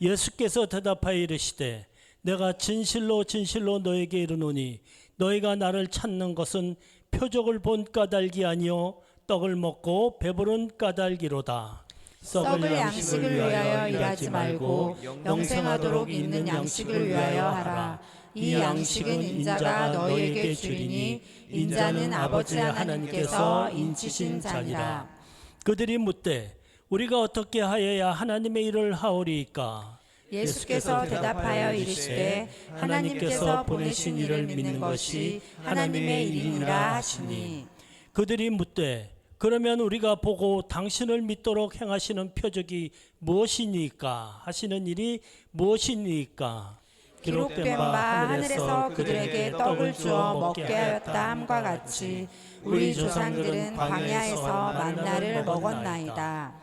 예수께서 대답하여 이르시되 내가 진실로 진실로 너에게 이르노니 너희가 나를 찾는 것은 표적을 본 까닭이 아니요 떡을 먹고 배부른 까닭이로다. 썩을 양식을 위하여 일하지 말고 영생하도록 있는 양식을 위하여 하라. 이 양식은 인자가 너희에게 주리니 인자는 아버지 하나님께서 인치신 자니라. 그들이 묻되 우리가 어떻게 하여야 하나님의 일을 하오리이까? 예수께서 대답하여 이르시되 하나님께서 보내신 이를 믿는 것이 하나님의 일이니라 하시니. 그들이 묻되 그러면 우리가 보고 당신을 믿도록 행하시는 표적이 무엇이니까? 하시는 일이 무엇이니까? 기록된 바 하늘에서 그들에게 떡을 주어 먹게 하였다 함과 같이 우리 조상들은 광야에서 만나를 먹었나이다.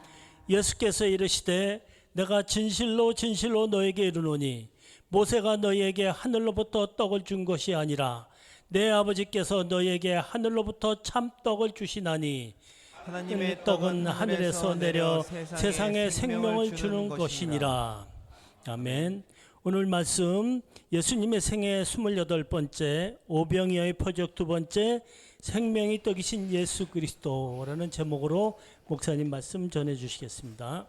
예수께서 이르시되 내가 진실로 진실로 너에게 이르노니 모세가 너희에게 하늘로부터 떡을 준 것이 아니라 내 아버지께서 너희에게 하늘로부터 참떡을 주시나니 하나님의 떡은 하늘에서 내려 세상에 생명을 주는 것이니라. 아멘. 오늘 말씀 예수님의 생애 28번째 오병이어의 표적 2번째 생명의 떡이신 예수 그리스도라는 제목으로 목사님 말씀 전해 주시겠습니다.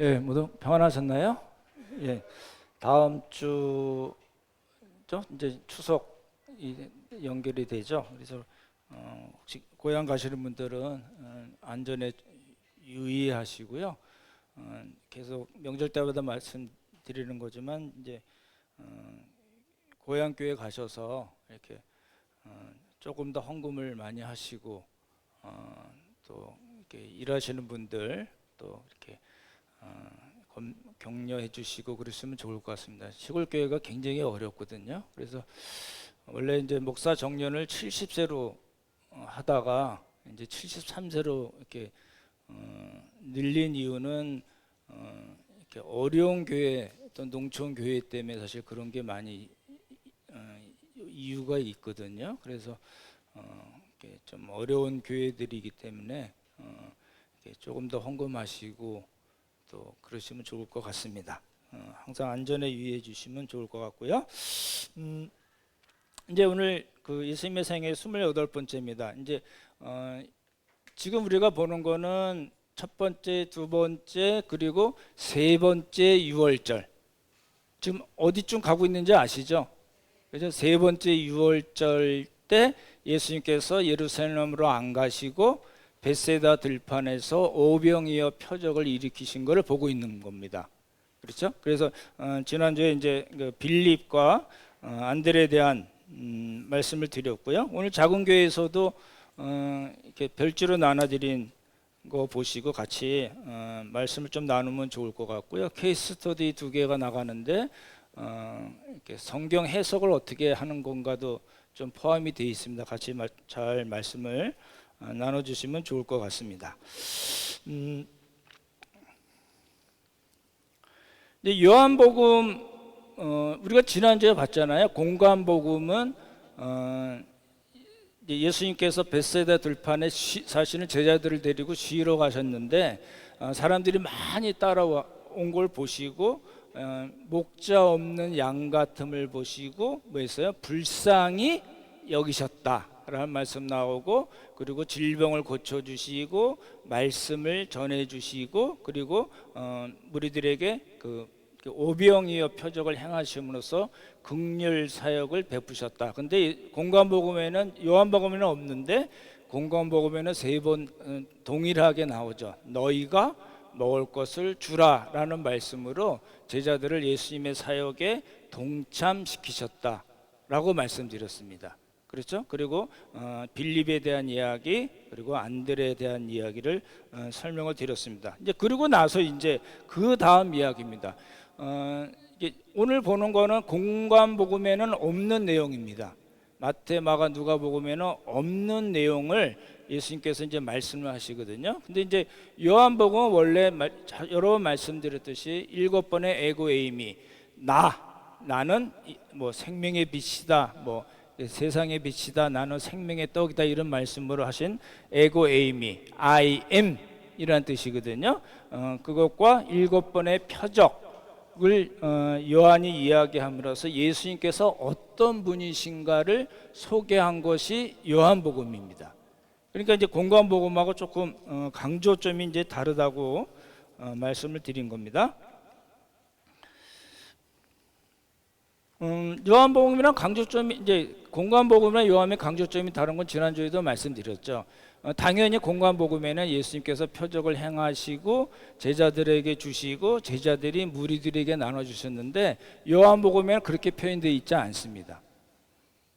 예, 모두 평안하셨나요? 예, 다음 주죠? 이제 추석이 연결이 되죠. 그래서 혹시 고향 가시는 분들은 안전에 유의하시고요. 계속 명절 때마다 말씀드리는 거지만 이제 고향 교회 가셔서 이렇게 조금 더 헌금을 많이 하시고 또 이렇게 일하시는 분들 또 이렇게 격려해 주시고 그러시면 좋을 것 같습니다. 시골 교회가 굉장히 어렵거든요. 그래서 원래 이제 목사 정년을 70세로 하다가 이제 73세로 이렇게 늘린 이유는 이렇게 어려운 교회 또 농촌 교회 때문에 사실 그런 게 많이 이유가 있거든요. 그래서 이렇게 좀 어려운 교회들이기 때문에 이렇게 조금 더 헌금하시고 또 그러시면 좋을 것 같습니다. 항상 안전에 유의해 주시면 좋을 것 같고요. 이제 오늘 그 예수님의 생애 28번째입니다. 이제 지금 우리가 보는 거는 첫 번째, 두 번째, 그리고 세 번째 유월절. 지금 어디쯤 가고 있는지 아시죠? 그래서 세 번째 유월절 때 예수님께서 예루살렘으로 안 가시고 벳세다 들판에서 오병이어 표적을 일으키신 것을 보고 있는 겁니다. 그렇죠? 그래서 지난주에 이제 그 빌립과 안드레에 대한 말씀을 드렸고요. 오늘 작은 교회에서도 이렇게 별주로 나눠드린 거 보시고 같이 말씀을 좀 나누면 좋을 것 같고요. 케이스 스터디 2개가 나가는데 이렇게 성경 해석을 어떻게 하는 건가도 좀 포함이 되어 있습니다. 같이 잘 말씀을 나눠주시면 좋을 것 같습니다. 이제 요한복음 우리가 지난주에 봤잖아요. 공관복음은 예수님께서 벳세다 들판에 사실은 제자들을 데리고 쉬러 가셨는데 사람들이 많이 따라온 걸 보시고 목자 없는 양 같음을 보시고 뭐 했어요? 불쌍히 여기셨다라는 말씀 나오고 그리고 질병을 고쳐주시고 말씀을 전해주시고 그리고 무리들에게 그 오병이어 표적을 행하심으로써 긍휼 사역을 베푸셨다. 근데 공관복음에는 요한복음에는 없는데 공관복음에는 3번 동일하게 나오죠. 너희가 먹을 것을 주라라는 말씀으로 제자들을 예수님의 사역에 동참시키셨다라고 말씀드렸습니다. 그렇죠? 그리고 빌립에 대한 이야기 그리고 안드레에 대한 이야기를 설명을 드렸습니다. 이제 그리고 나서 이제 그 다음 이야기입니다. 오늘 보는 거는 공관복음에는 없는 내용입니다. 마태, 마가, 누가복음에는 없는 내용을 예수님께서 이제 말씀을 하시거든요. 근데 이제 요한복음은 원래 여러 번 말씀드렸듯이 7번의 에고 에이미 나 나는 뭐 생명의 빛이다, 뭐 세상의 빛이다, 나는 생명의 떡이다, 이런 말씀으로 하신 에고 에이미, I am 이라는 뜻이거든요. 그것과 7번의 표적을 요한이 이야기함으로써 예수님께서 어떤 분이신가를 소개한 것이 요한복음입니다. 그러니까 이제 공관복음하고 조금 강조점이 이제 다르다고 말씀을 드린 겁니다. 요한복음이랑 강조점이 이제 공관복음이랑 요한의 강조점이 다른 건 지난주에도 말씀드렸죠. 당연히 공관복음에는 예수님께서 표적을 행하시고 제자들에게 주시고 제자들이 무리들에게 나눠 주셨는데 요한복음에는 그렇게 표현되어 있지 않습니다.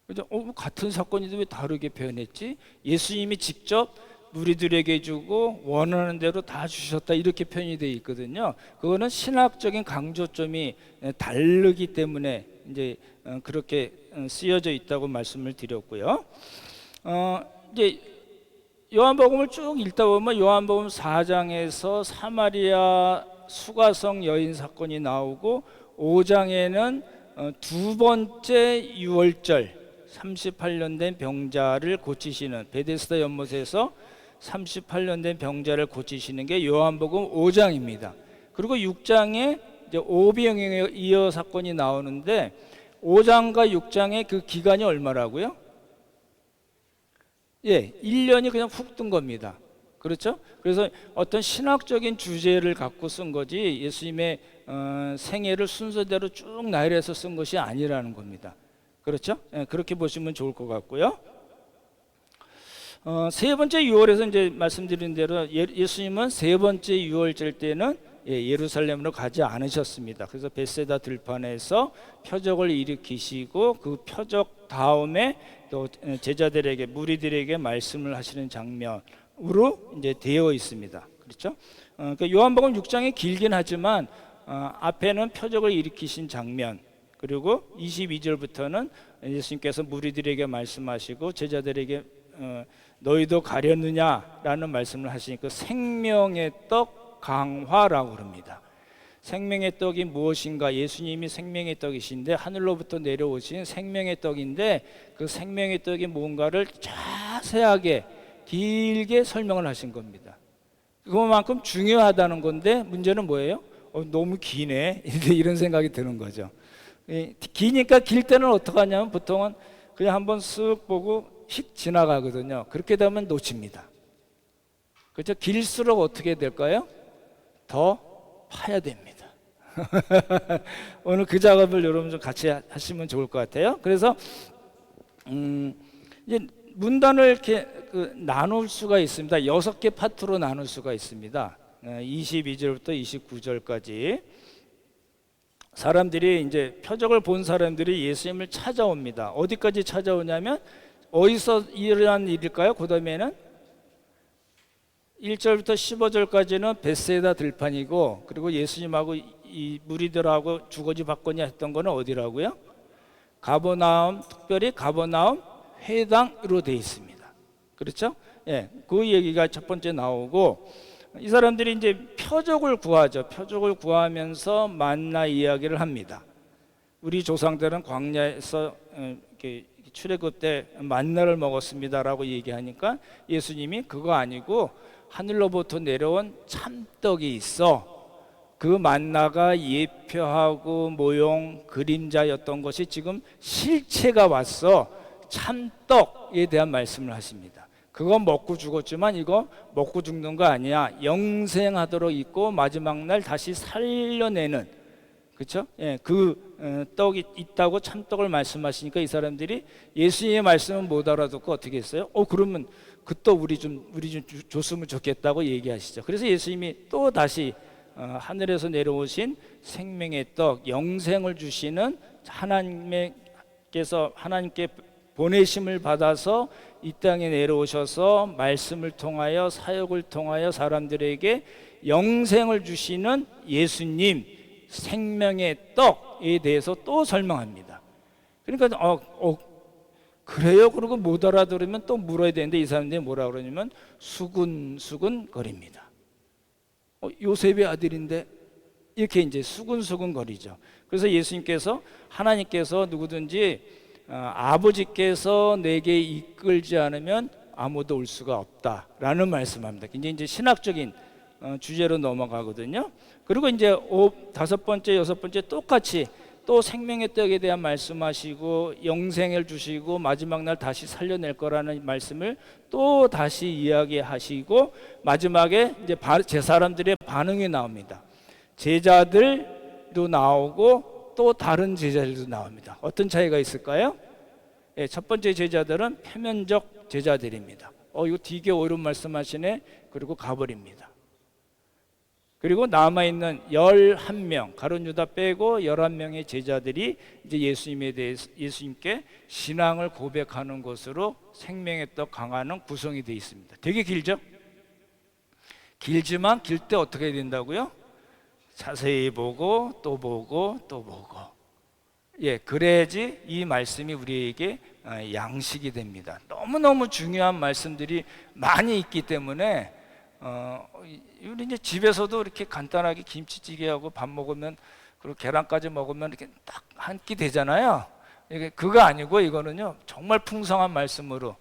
그죠? 같은 사건인데 왜 다르게 표현했지? 예수님이 직접 무리들에게 주고 원하는 대로 다 주셨다, 이렇게 표현이 되어 있거든요. 그거는 신학적인 강조점이 다르기 때문에 이제 그렇게 쓰여져 있다고 말씀을 드렸고요. 이제 요한복음을 쭉 읽다 보면 요한복음 4장에서 사마리아 수가성 여인 사건이 나오고 5장에는 두 번째 유월절 38년 된 병자를 고치시는, 베데스다 연못에서 38년 된 병자를 고치시는 게 요한복음 5장입니다. 그리고 6장에 이제 오병이어 이어 사건이 나오는데 5장과 6장의 그 기간이 얼마라고요? 예, 1년이 그냥 훅 뜬 겁니다. 그렇죠? 그래서 어떤 신학적인 주제를 갖고 쓴 거지 예수님의 생애를 순서대로 쭉 나열해서 쓴 것이 아니라는 겁니다. 그렇죠? 예, 그렇게 보시면 좋을 것 같고요. 세 번째 유월에서 이제 말씀드린 대로 예수님은 세 번째 유월절 때는 예루살렘으로 가지 않으셨습니다. 그래서 벳세다 들판에서 표적을 일으키시고 그 표적 다음에 또 제자들에게, 무리들에게 말씀을 하시는 장면으로 이제 되어 있습니다. 그렇죠? 그러니까 요한복음 6장이 길긴 하지만 앞에는 표적을 일으키신 장면, 그리고 22절부터는 예수님께서 무리들에게 말씀하시고 제자들에게 너희도 가려느냐라는 말씀을 하시니까 생명의 떡 강화라고 그럽니다. 생명의 떡이 무엇인가? 예수님이 생명의 떡이신데 하늘로부터 내려오신 생명의 떡인데 그 생명의 떡이 뭔가를 자세하게 길게 설명을 하신 겁니다. 그만큼 중요하다는 건데 문제는 뭐예요? 너무 기네 이런 생각이 드는 거죠. 기니까 길 때는 어떻게 하냐면 보통은 그냥 한번 쓱 보고 휙 지나가거든요. 그렇게 되면 놓칩니다. 그렇죠? 길수록 어떻게 될까요? 더 파야 됩니다. 오늘 그 작업을 여러분 좀 같이 하시면 좋을 것 같아요. 그래서 이제 문단을 이렇게 나눌 수가 있습니다. 6개 파트로 나눌 수가 있습니다. 22절부터 29절까지 사람들이 이제 표적을 본 사람들이 예수님을 찾아옵니다. 어디까지 찾아오냐면 어디서 일어난 일일까요? 그 다음에는 1절부터 15절까지는 벳세다 들판이고, 그리고 예수님하고 이 무리들하고 주거지 받거니 했던 거는 어디라고요? 가버나움, 특별히 가버나움 회당으로 되어 있습니다. 그렇죠? 예, 그 얘기가 첫 번째 나오고, 이 사람들이 이제 표적을 구하죠. 표적을 구하면서 만나 이야기를 합니다. 우리 조상들은 광야에서 이렇게 출애굽 때 만나를 먹었습니다라고 얘기하니까 예수님이 그거 아니고 하늘로부터 내려온 참떡이 있어. 그 만나가 예표하고 모형, 그림자였던 것이 지금 실체가 왔어. 참떡에 대한 말씀을 하십니다. 그거 먹고 죽었지만 이거 먹고 죽는 거 아니야. 영생하도록 있고 마지막 날 다시 살려내는, 그렇죠? 예, 그 떡이 있다고 참떡을 말씀하시니까 이 사람들이 예수님의 말씀은 못 알아듣고 어떻게 했어요? 그러면 그 떡 우리 좀 줬으면 좋겠다고 얘기하시죠. 그래서 예수님이 또 다시 하늘에서 내려오신 생명의 떡, 영생을 주시는 하나님께 보내심을 받아서 이 땅에 내려오셔서 말씀을 통하여 사역을 통하여 사람들에게 영생을 주시는 예수님, 생명의 떡에 대해서 또 설명합니다. 그러니까 그래요? 그러고 못 알아들으면 또 물어야 되는데 이 사람들이 뭐라 그러냐면 수근수근 거립니다. 요셉의 아들인데 이렇게 이제 수근수근 거리죠. 그래서 예수님께서 하나님께서 누구든지 아버지께서 내게 이끌지 않으면 아무도 올 수가 없다라는 말씀합니다. 굉장히 이제 신학적인 주제로 넘어가거든요. 그리고 이제 다섯 번째, 여섯 번째 똑같이 또 생명의 떡에 대한 말씀하시고 영생을 주시고 마지막 날 다시 살려낼 거라는 말씀을 또 다시 이야기하시고 마지막에 이제 제 사람들의 반응이 나옵니다. 제자들도 나오고 또 다른 제자들도 나옵니다. 어떤 차이가 있을까요? 예, 첫 번째 제자들은 표면적 제자들입니다. 이거 되게 어려운 말씀하시네. 그리고 가버립니다. 그리고 남아있는 11명, 가룟 유다 빼고 11명의 제자들이 이제 예수님께 신앙을 고백하는 것으로 생명의 떡 강화는 구성이 되어 있습니다. 되게 길죠? 길지만 길 때 어떻게 해야 된다고요? 자세히 보고 또 보고 또 보고. 예, 그래야지 이 말씀이 우리에게 양식이 됩니다. 너무너무 중요한 말씀들이 많이 있기 때문에 우리 이제 집에서도 이렇게 간단하게 김치찌개하고 밥 먹으면 그리고 계란까지 먹으면 이렇게 딱 한 끼 되잖아요. 이게 그거 아니고 이거는요 정말 풍성한 말씀으로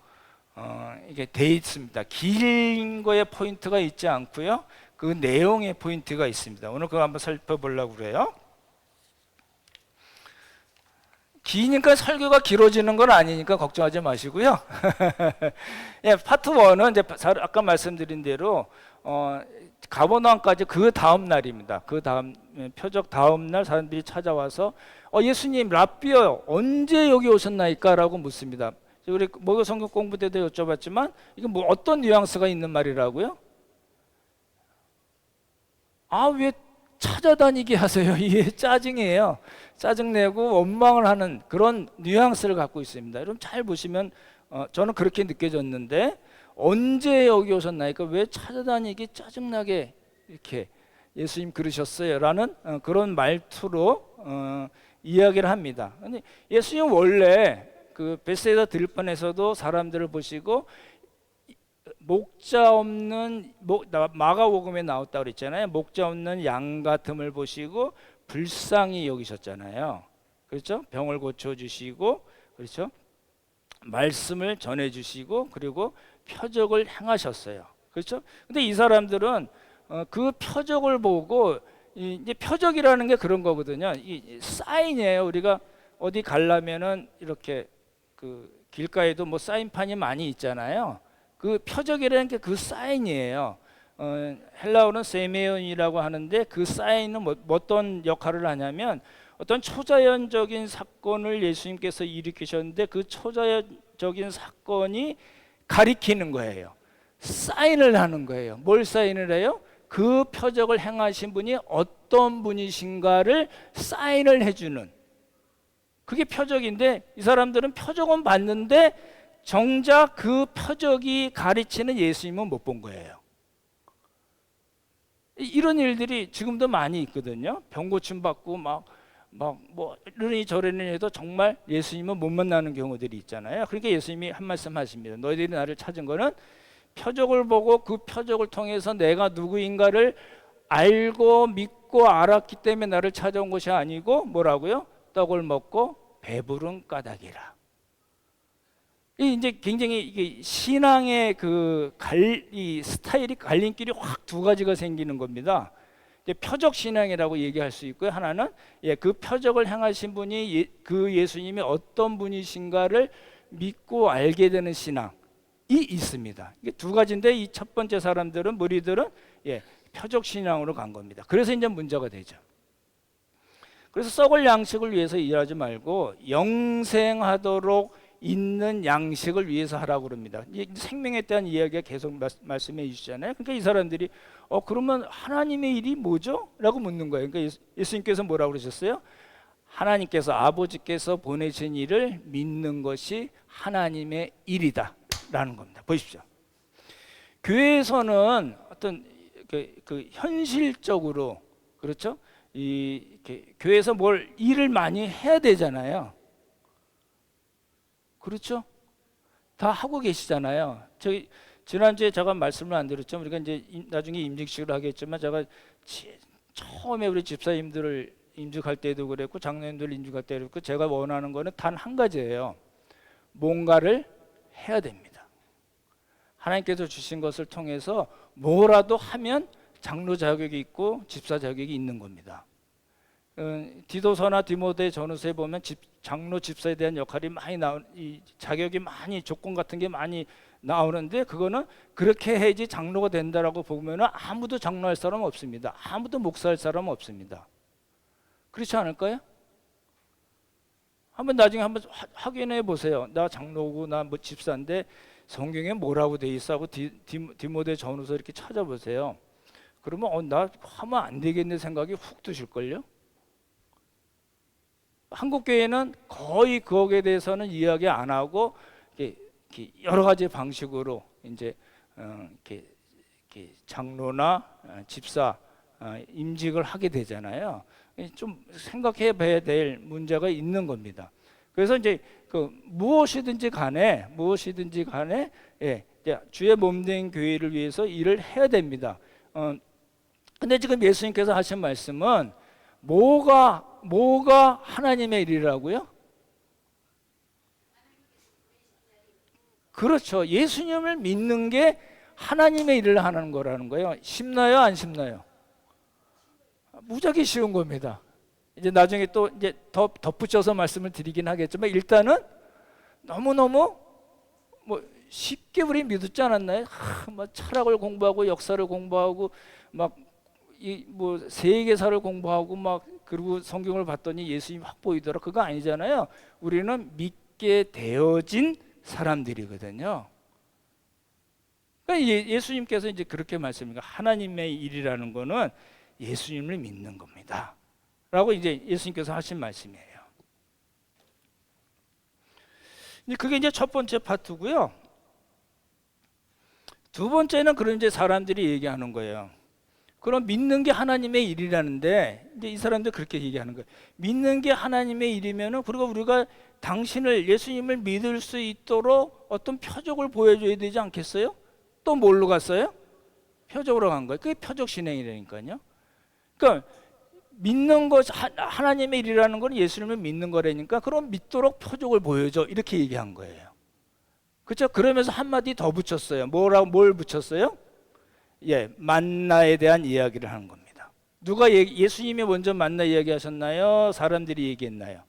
이게 돼 있습니다. 긴 거에 포인트가 있지 않고요, 그 내용에 포인트가 있습니다. 오늘 그거 한번 살펴보려고 그래요. 기니까 설교가 길어지는 건 아니니까 걱정하지 마시고요. 예, 파트 1은 이제 아까 말씀드린 대로 가버나움까지 그 다음 날입니다. 그 다음 표적 다음 날 사람들이 찾아와서 예수님 랍비요 언제 여기 오셨나이까? 라고 묻습니다. 우리 목요 성경 공부 때도 여쭤봤지만 이게 뭐 어떤 뉘앙스가 있는 말이라고요? 왜 찾아다니게 하세요? 이게 짜증이에요. 짜증내고 원망을 하는 그런 뉘앙스를 갖고 있습니다. 여러분 잘 보시면 저는 그렇게 느껴졌는데, 언제 여기 오셨나니까 왜 찾아다니기 짜증나게 이렇게 예수님 그러셨어요? 라는 그런 말투로 이야기를 합니다. 근데 예수님 원래 그 베세다 들판에서도 사람들을 보시고 목자 없는 마가복음에 나왔다 그랬잖아요. 목자 없는 양 같음을 보시고 불쌍히 여기셨잖아요. 그렇죠? 병을 고쳐 주시고, 그렇죠? 말씀을 전해 주시고, 그리고 표적을 행하셨어요. 그렇죠? 근데 이 사람들은 그 표적을 보고, 이제 표적이라는 게 그런 거거든요. 이 사인이에요. 우리가 어디 가려면은 이렇게 그 길가에도 뭐 사인판이 많이 있잖아요. 그 표적이라는 게 그 사인이에요. 헬라어는 세메온이라고 하는데 그 사인은 어떤 역할을 하냐면 어떤 초자연적인 사건을 예수님께서 일으키셨는데 그 초자연적인 사건이 가리키는 거예요. 사인을 하는 거예요. 뭘 사인을 해요? 그 표적을 행하신 분이 어떤 분이신가를 사인을 해주는, 그게 표적인데 이 사람들은 표적은 봤는데 정작 그 표적이 가르치는 예수님은 못 본 거예요. 이런 일들이 지금도 많이 있거든요. 병 고침 받고 막 뭐 이러니 저러니 해도 정말 예수님은 못 만나는 경우들이 있잖아요. 그러니까 예수님이 한 말씀 하십니다. 너희들이 나를 찾은 거는 표적을 보고 그 표적을 통해서 내가 누구인가를 알고 믿고 알았기 때문에 나를 찾아온 것이 아니고 뭐라고요? 떡을 먹고 배부른 까닭이라. 이제 굉장히 이게 신앙의 이 스타일이 갈림길이 확 두 가지가 생기는 겁니다. 이제 표적 신앙이라고 얘기할 수 있고요. 하나는 그 표적을 행하신 분이 그 예수님이 어떤 분이신가를 믿고 알게 되는 신앙이 있습니다. 이게 두 가지인데 이 첫 번째 사람들은 무리들은 표적 신앙으로 간 겁니다. 그래서 이제 문제가 되죠. 그래서 썩을 양식을 위해서 일하지 말고 영생하도록 있는 양식을 위해서 하라고 그럽니다. 생명에 대한 이야기가 계속 말씀해 주시잖아요. 그러니까 이 사람들이 그러면 하나님의 일이 뭐죠? 라고 묻는 거예요. 그러니까 예수님께서 뭐라고 그러셨어요? 하나님께서 아버지께서 보내신 일을 믿는 것이 하나님의 일이다 라는 겁니다. 보십시오. 교회에서는 어떤 그 현실적으로, 그렇죠? 교회에서 뭘 일을 많이 해야 되잖아요. 그렇죠? 다 하고 계시잖아요. 저희 지난주에 제가 말씀을 안 드렸죠. 우리가 이제 나중에 임직식을 하겠지만 제가 처음에 우리 집사님들을 임직할 때도 그랬고 장로님들 임직할 때도 그랬고 제가 원하는 거는 단 한 가지예요. 뭔가를 해야 됩니다. 하나님께서 주신 것을 통해서 뭐라도 하면 장로 자격이 있고 집사 자격이 있는 겁니다. 디도서나 디모데 전후서에 보면 장로 집사에 대한 역할이 많이 이 자격이 많이 조건 같은 게 많이 나오는데 그거는 그렇게 해야지 장로가 된다라고 보면은 아무도 장로할 사람 없습니다. 아무도 목사할 사람 없습니다. 그렇지 않을까요? 한번 나중에 한번 확인해 보세요. 나 장로고 나 뭐 집사인데 성경에 뭐라고 돼 있어 하고 디모데 전후서 이렇게 찾아보세요. 그러면 나 하면 안 되겠네 생각이 훅 드실걸요? 한국 교회는 거의 거기에 대해서는 이야기 안 하고 이렇게 여러 가지 방식으로 이제 이렇게 장로나 집사 임직을 하게 되잖아요. 좀 생각해 봐야 될 문제가 있는 겁니다. 그래서 이제 무엇이든지 간에 예, 주의 몸된 교회를 위해서 일을 해야 됩니다. 근데 지금 예수님께서 하신 말씀은 뭐가 하나님의 일이라고요? 그렇죠. 예수님을 믿는 게 하나님의 일을 하는 거라는 거예요. 쉽나요? 안 쉽나요? 무지하게 쉬운 겁니다. 이제 나중에 또 이제 더 덧붙여서 말씀을 드리긴 하겠지만 일단은 너무너무 뭐 쉽게 우리 믿었지 않았나요? 막 철학을 공부하고 역사를 공부하고 막 이 뭐 세계사를 공부하고 막 그리고 성경을 봤더니 예수님 확 보이더라. 그거 아니잖아요. 우리는 믿게 되어진 사람들이거든요. 그러니까 예수님께서 이제 그렇게 말씀합니다. 하나님의 일이라는 거는 예수님을 믿는 겁니다. 라고 이제 예수님께서 하신 말씀이에요. 그게 이제 첫 번째 파트고요. 두 번째는 그런 이제 사람들이 얘기하는 거예요. 그럼 믿는 게 하나님의 일이라는데 이제 이 사람들 그렇게 얘기하는 거예요. 믿는 게 하나님의 일이면은 그리고 우리가 당신을 예수님을 믿을 수 있도록 어떤 표적을 보여줘야 되지 않겠어요? 또 뭘로 갔어요? 표적으로 간 거예요. 그게 표적 신행이라니까요. 그러니까 믿는 것 하나님의 일이라는 건 예수님을 믿는 거라니까 그럼 믿도록 표적을 보여줘 이렇게 얘기한 거예요. 그렇죠? 그러면서 한마디 더 붙였어요. 뭘 붙였어요? 예, 만나에 대한 이야기를 하는 겁니다. 누가 예수님이 먼저 만나 이야기하셨나요? 사람들이 얘기했나요?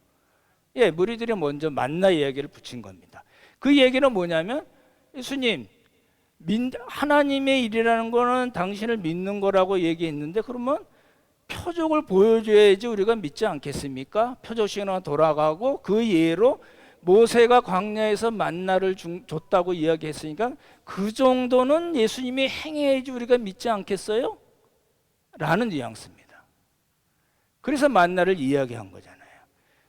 예, 무리들이 먼저 만나 이야기를 붙인 겁니다. 그 얘기는 뭐냐면 예수님 하나님의 일이라는 거는 당신을 믿는 거라고 얘기했는데 그러면 표적을 보여줘야지 우리가 믿지 않겠습니까? 표적 시간으로 돌아가고 그 예로 모세가 광야에서 만나를 줬다고 이야기했으니까 그 정도는 예수님이 행해야지 우리가 믿지 않겠어요? 라는 뉘앙스입니다. 그래서 만나를 이야기한 거잖아요.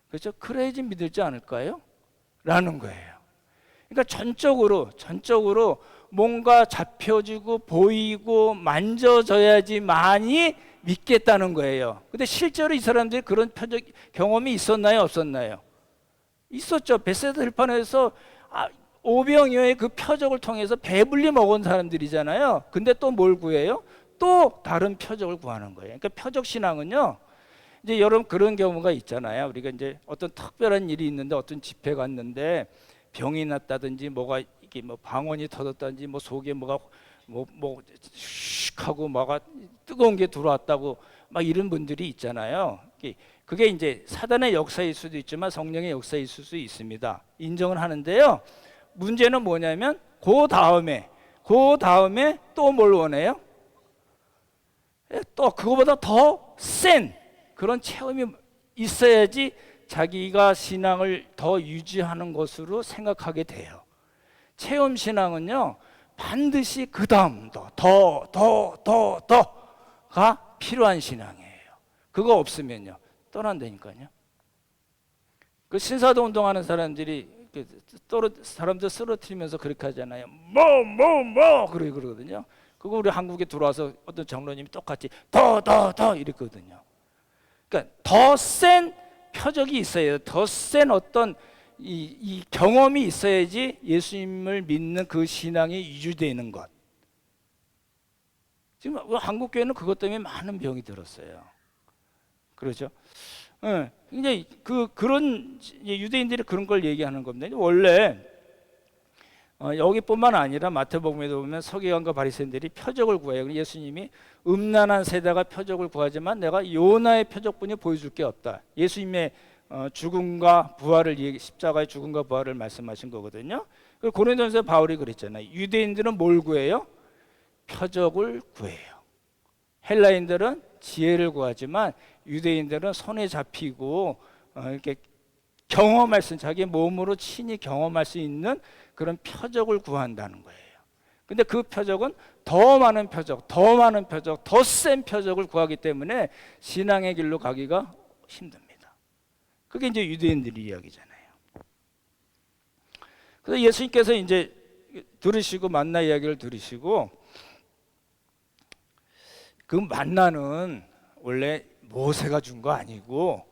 그렇죠? 그래야지 믿을지 않을까요? 라는 거예요. 그러니까 전적으로 뭔가 잡혀지고 보이고 만져져야지만이 믿겠다는 거예요. 근데 실제로 이 사람들이 그런 표적 경험이 있었나요? 없었나요? 있었죠. 베세다 들판에서 오병이어의 그 표적을 통해서 배불리 먹은 사람들이잖아요. 근데 또 뭘 구해요? 또 다른 표적을 구하는 거예요. 그러니까 표적 신앙은요. 이제 여러분 그런 경우가 있잖아요. 우리가 이제 어떤 특별한 일이 있는데 어떤 집회 갔는데 병이 났다든지 뭐가 이게 뭐 방언이 터졌다든지 뭐 속에 뭐가 슉 하고 뭐가 뜨거운 게 들어왔다고 막 이런 분들이 있잖아요. 그게 이제 사단의 역사일 수도 있지만 성령의 역사일 수도 있습니다. 인정을 하는데요. 문제는 뭐냐면 그 다음에 또 뭘 원해요? 또 그거보다 더 센 그런 체험이 있어야지 자기가 신앙을 더 유지하는 것으로 생각하게 돼요. 체험 신앙은요 반드시 그 다음도 더가 필요한 신앙이에요. 그거 없으면요 떠난다니까요. 그 신사도 운동하는 사람들이 사람들 쓰러뜨리면서 그렇게 하잖아요. 그러거든요. 그거 우리 한국에 들어와서 어떤 장로님이 똑같이 더 이랬거든요. 그러니까 더 센 표적이 있어야 더 센 어떤 이 경험이 있어야지 예수님을 믿는 그 신앙이 유지되는 것. 지금 한국 교회는 그것 때문에 많은 병이 들었어요. 그렇죠? 이제 그런 유대인들이 그런 걸 얘기하는 겁니다. 원래 여기뿐만 아니라 마태복음에도 보면 서기관과 바리새인들이 표적을 구해요. 예수님이 음란한 세대가 표적을 구하지만 내가 요나의 표적뿐이 보여줄 게 없다. 예수님의 죽음과 부활을 십자가의 죽음과 부활을 말씀하신 거거든요. 고린도전서 바울이 그랬잖아요. 유대인들은 뭘 구해요? 표적을 구해요. 헬라인들은 지혜를 구하지만 유대인들은 손에 잡히고 이렇게 경험할 수, 자기 몸으로 친히 경험할 수 있는 그런 표적을 구한다는 거예요. 근데 그 표적은 더 많은 표적, 더 많은 표적, 더 센 표적을 구하기 때문에 신앙의 길로 가기가 힘듭니다. 그게 이제 유대인들의 이야기잖아요. 그래서 예수님께서 이제 들으시고 만나 이야기를 들으시고, 그 만나는 원래 모세가 준 거 아니고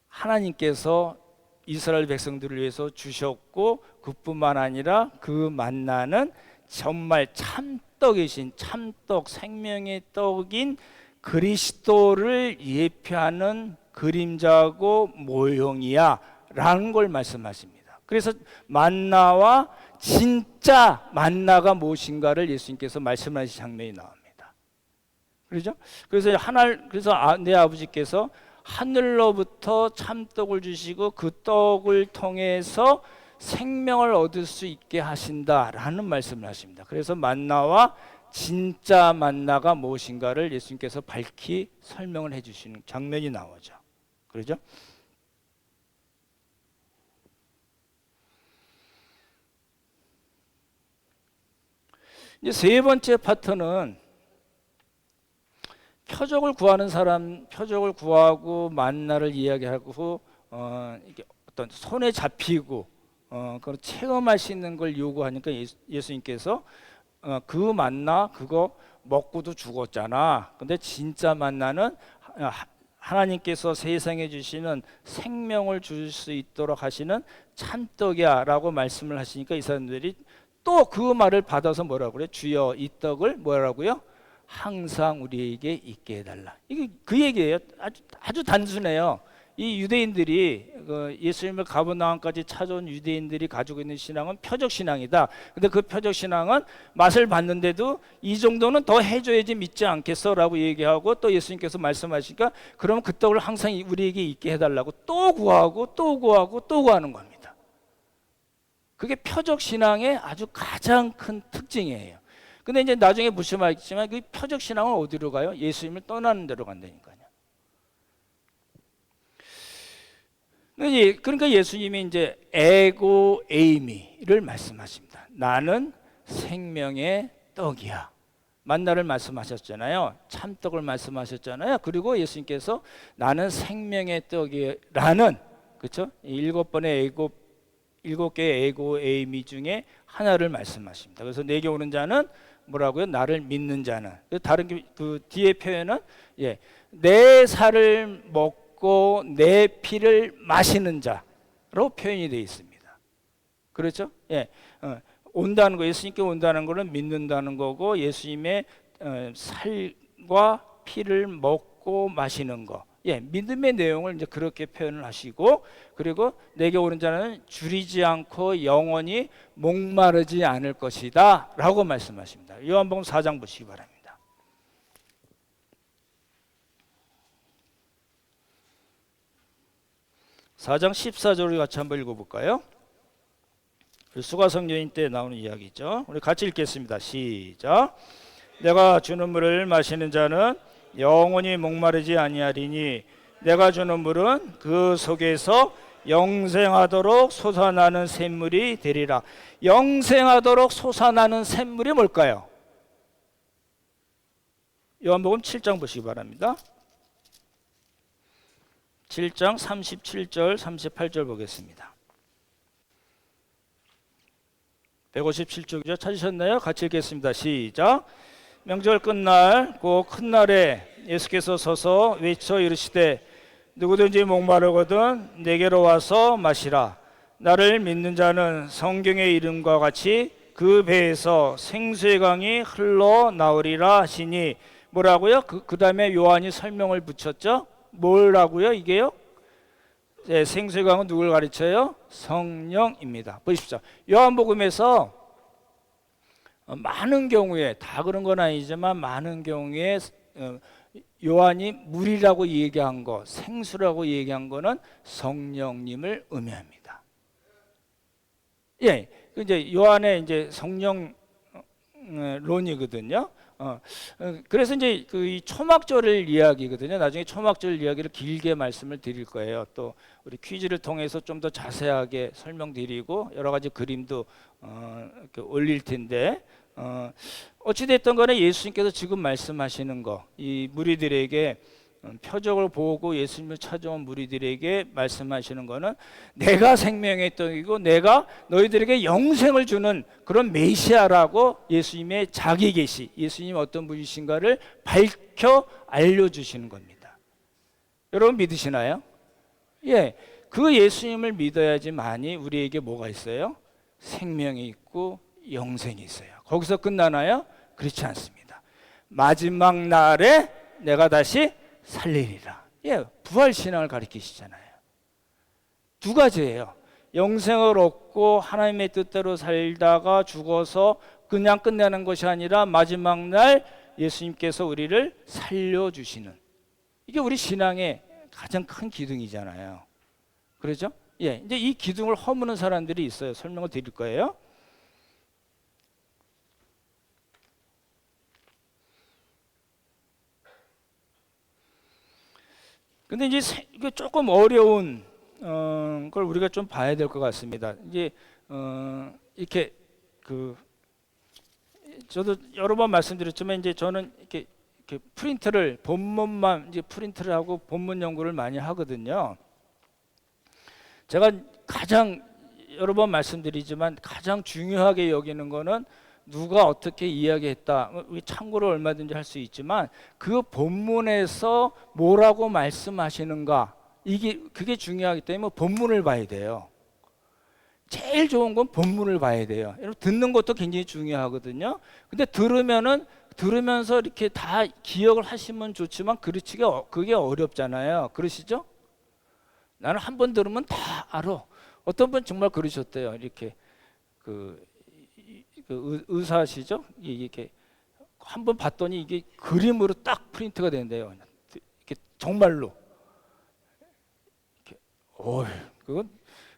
하나님께서 이스라엘 백성들을 위해서 주셨고, 그뿐만 아니라 그 만나는 정말 참떡이신, 참떡, 생명의 떡인 그리스도를 예표하는 그림자고 모형이야 라는 걸 말씀하십니다. 그래서 만나와 진짜 만나가 무엇인가를 예수님께서 말씀하신 장면이 나옵니다. 그렇죠? 그래서 내 아버지께서 하늘로부터 참떡을 주시고 그 떡을 통해서 생명을 얻을 수 있게 하신다라는 말씀을 하십니다. 그래서 만나와 진짜 만나가 무엇인가를 예수님께서 밝히 설명을 해주시는 장면이 나오죠. 그렇죠? 이제 세 번째 파트는 표적을 구하는 사람, 표적을 구하고 만나를 이야기하고 이게 어떤 손에 잡히고 그걸 체험할 수 있는 걸 요구하니까 예수님께서 그 만나 그거 먹고도 죽었잖아. 근데 진짜 만나는 하나님께서 세상에 주시는 생명을 줄 수 있도록 하시는 참떡이야 라고 말씀을 하시니까 이 사람들이 또 그 말을 받아서 뭐라고 그래요? 주여 이 떡을 뭐라고요? 항상 우리에게 있게 해달라. 이게 그 얘기예요. 아주 단순해요. 이 유대인들이 예수님을 가버나움까지 찾아온 유대인들이 가지고 있는 신앙은 표적 신앙이다. 근데 그 표적 신앙은 맛을 봤는데도 이 정도는 더 해줘야지 믿지 않겠어라고 얘기하고, 또 예수님께서 말씀하시니까 그럼 그 떡을 항상 우리에게 있게 해달라고 또 구하고 또 구하고 또 구하는 겁니다. 그게 표적 신앙의 아주 가장 큰 특징이에요. 근데 이제 나중에 보시면 알겠지만 그 표적 신앙은 어디로 가요? 예수님을 떠나는 데로 간다니까요. 그러니까 예수님이 이제 에고 에이미를 말씀하십니다. 나는 생명의 떡이야. 만나를 말씀하셨잖아요. 참떡을 말씀하셨잖아요. 그리고 예수님께서 나는 생명의 떡이라는, 그렇죠? 일곱 개의 에고 에이미 중에 하나를 말씀하십니다. 그래서 내게 오는 자는 뭐라고요? 나를 믿는 자는. 다른 그 뒤에 표현은 내 살을 먹고 내 피를 마시는 자로 표현이 되어 있습니다. 그렇죠? 온다는 거, 예수님께 온다는 거는 믿는다는 거고, 예수님의 살과 피를 먹고 마시는 거. 믿음의 내용을 이제 그렇게 표현을 하시고, 그리고 내게 오는 자는 줄이지 않고 영원히 목마르지 않을 것이다 라고 말씀하십니다. 요한복음 4장 보시기 바랍니다. (4장 14절을) 같이 한번 읽어볼까요? 수가성여인 때 나오는 이야기죠. 우리 같이 읽겠습니다. 시작. 내가 주는 물을 마시는 자는 영원히 목마르지 아니하리니 내가 주는 물은 그 속에서 영생하도록 솟아나는 샘물이 되리라. 영생하도록 솟아나는 샘물이 뭘까요? 요한복음 7장 보시기 바랍니다. 7장 37절 38절 보겠습니다. 157쪽이죠. 찾으셨나요? 같이 읽겠습니다. 시작. 명절 끝날 그 큰 날에 예수께서 서서 외쳐 이르시되 누구든지 목마르거든 내게로 와서 마시라. 나를 믿는 자는 성경의 이름과 같이 그 배에서 생수의 강이 흘러나오리라 하시니, 뭐라고요? 그 다음에 요한이 설명을 붙였죠. 뭐라고요? 이게요? 네, 생수의 강은 누굴 가르쳐요? 성령입니다. 보십시오. 요한복음에서 많은 경우에, 다 그런 건 아니지만 많은 경우에 요한이 물이라고 얘기한 거, 생수라고 얘기한 거는 성령님을 의미합니다. 예, 이제 요한의 이제 성령 론이거든요. 그래서 이제 이 초막절을 이야기거든요. 나중에 초막절 이야기를 길게 말씀을 드릴 거예요. 또 우리 퀴즈를 통해서 좀 더 자세하게 설명드리고 여러 가지 그림도 이렇게 올릴 텐데, 어찌됐든 간에 예수님께서 지금 말씀하시는 거, 이 무리들에게 표적을 보고 예수님을 찾아온 무리들에게 말씀하시는 거는 내가 생명의 떡이고 내가 너희들에게 영생을 주는 그런 메시아라고 예수님의 자기 계시, 예수님 어떤 분이신가를 밝혀 알려주시는 겁니다. 여러분 믿으시나요? 예, 그 예수님을 믿어야지만이 우리에게 뭐가 있어요? 생명이 있고 영생이 있어요. 거기서 끝나나요? 그렇지 않습니다. 마지막 날에 내가 다시 살리리라. 예, 부활신앙을 가리키시잖아요. 두 가지예요. 영생을 얻고 하나님의 뜻대로 살다가 죽어서 그냥 끝내는 것이 아니라 마지막 날 예수님께서 우리를 살려주시는, 이게 우리 신앙의 가장 큰 기둥이잖아요. 그렇죠? 예, 이제 이 기둥을 허무는 사람들이 있어요. 설명을 드릴 거예요. 근데 이제 이게 조금 어려운 걸 우리가 좀 봐야 될 것 같습니다. 이제 이렇게 저도 여러 번 말씀드렸지만 이제 저는 이렇게 프린트를 본문만 이제 프린트를 하고 본문 연구를 많이 하거든요. 제가 가장 여러 번 말씀드리지만 가장 중요하게 여기는 거는 누가 어떻게 이야기했다. 참고로 얼마든지 할 수 있지만 그 본문에서 뭐라고 말씀하시는가, 그게 중요하기 때문에 본문을 봐야 돼요. 제일 좋은 건 본문을 봐야 돼요. 여러분 듣는 것도 굉장히 중요하거든요. 근데 들으면서 이렇게 다 기억을 하시면 좋지만 그게 어렵잖아요. 그러시죠? 나는 한 번 들으면 다 알아. 어떤 분 정말 그러셨대요. 이렇게 그 의사시죠? 이렇게 한 번 봤더니 이게 그림으로 딱 프린트가 된대요. 이렇게 정말로.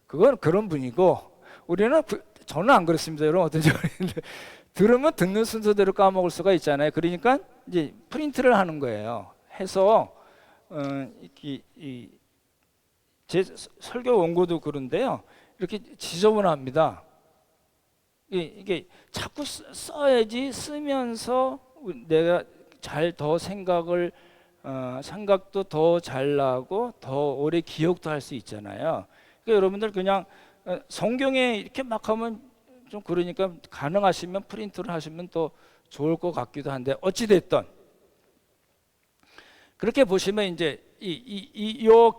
그건 그런 분이고 우리는 저는 안 그렇습니다. 여러분 어떤지 모르겠는데 들으면 듣는 순서대로 까먹을 수가 있잖아요. 그러니까 이제 프린트를 하는 거예요. 해서 제 설교 원고도 그런데요. 이렇게 지저분합니다. 이게 자꾸 써야지, 쓰면서 내가 더 생각도 더 잘 나고 더 오래 기억도 할 수 있잖아요. 그러니까 여러분들 그냥 성경에 이렇게 막 하면 좀 그러니까 가능하시면 프린트를 하시면 또 좋을 것 같기도 한데, 어찌 됐든 그렇게 보시면 이제 요